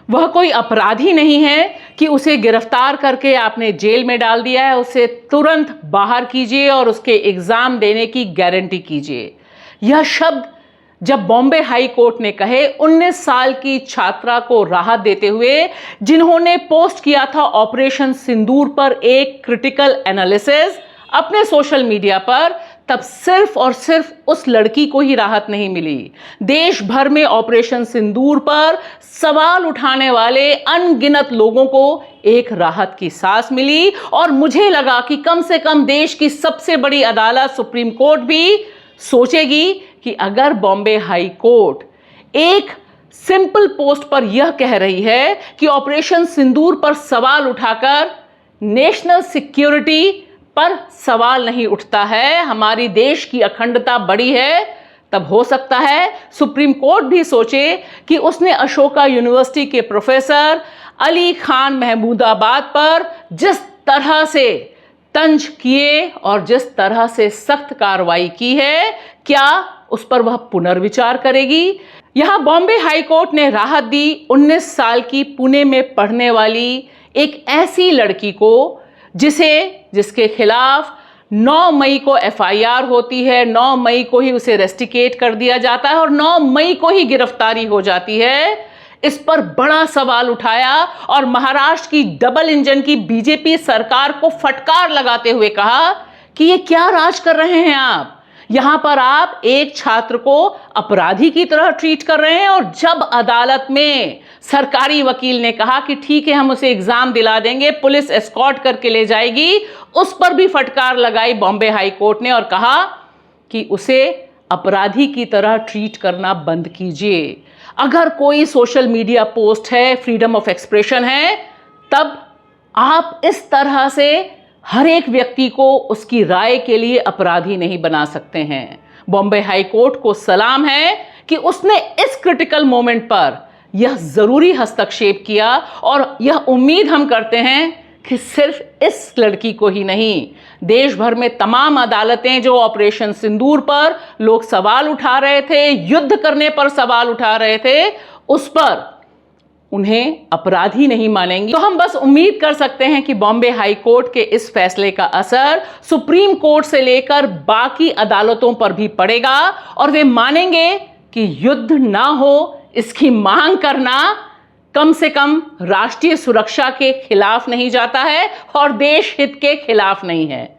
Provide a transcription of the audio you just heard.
वह कोई अपराधी नहीं है कि उसे गिरफ्तार करके आपने जेल में डाल दिया है। उसे तुरंत बाहर कीजिए और उसके एग्जाम देने की गारंटी कीजिए। यह शब्द जब बॉम्बे हाई कोर्ट ने कहे 19 साल की छात्रा को राहत देते हुए, जिन्होंने पोस्ट किया था ऑपरेशन सिंदूर पर एक क्रिटिकल एनालिसिस अपने सोशल मीडिया पर, तब सिर्फ और सिर्फ उस लड़की को ही राहत नहीं मिली। देश भर में ऑपरेशन सिंदूर पर सवाल उठाने वाले अनगिनत लोगों को एक राहत की सांस मिली। और मुझे लगा कि कम से कम देश की सबसे बड़ी अदालत सुप्रीम कोर्ट भी सोचेगी कि अगर बॉम्बे हाई कोर्ट एक सिंपल पोस्ट पर यह कह रही है कि ऑपरेशन सिंदूर पर सवाल उठाकर नेशनल सिक्योरिटी पर सवाल नहीं उठता है, हमारी देश की अखंडता बड़ी है, तब हो सकता है सुप्रीम कोर्ट भी सोचे कि उसने अशोका यूनिवर्सिटी के प्रोफेसर अली खान महमूदाबाद पर जिस तरह से तंज किए और जिस तरह से सख्त कार्रवाई की है, क्या उस पर वह पुनर्विचार करेगी। यहां बॉम्बे हाई कोर्ट ने राहत दी 19 साल की पुणे में पढ़ने वाली एक ऐसी लड़की को जिसके खिलाफ 9 मई को एफआईआर होती है, 9 मई को ही उसे रेस्टिकेट कर दिया जाता है और 9 मई को ही गिरफ्तारी हो जाती है। इस पर बड़ा सवाल उठाया और महाराष्ट्र की डबल इंजन की बीजेपी सरकार को फटकार लगाते हुए कहा कि ये क्या राज कर रहे हैं आप। यहां पर आप एक छात्र को अपराधी की तरह ट्रीट कर रहे हैं, और जब अदालत में सरकारी वकील ने कहा कि ठीक है हम उसे एग्जाम दिला देंगे, पुलिस एस्कॉर्ट करके ले जाएगी, उस पर भी फटकार लगाई बॉम्बे हाई कोर्ट ने और कहा कि उसे अपराधी की तरह ट्रीट करना बंद कीजिए। अगर कोई सोशल मीडिया पोस्ट है, फ्रीडम ऑफ एक्सप्रेशन है, तब आप इस तरह से हर एक व्यक्ति को उसकी राय के लिए अपराधी नहीं बना सकते हैं। बॉम्बे हाई कोर्ट को सलाम है कि उसने इस क्रिटिकल मोमेंट पर यह जरूरी हस्तक्षेप किया, और यह उम्मीद हम करते हैं कि सिर्फ इस लड़की को ही नहीं, देश भर में तमाम अदालतें जो ऑपरेशन सिंदूर पर लोग सवाल उठा रहे थे, युद्ध करने पर सवाल उठा रहे थे, उस पर उन्हें अपराधी नहीं मानेंगी। तो हम बस उम्मीद कर सकते हैं कि बॉम्बे हाई कोर्ट के इस फैसले का असर सुप्रीम कोर्ट से लेकर बाकी अदालतों पर भी पड़ेगा, और वे मानेंगे कि युद्ध ना हो इसकी मांग करना कम से कम राष्ट्रीय सुरक्षा के खिलाफ नहीं जाता है और देश हित के खिलाफ नहीं है।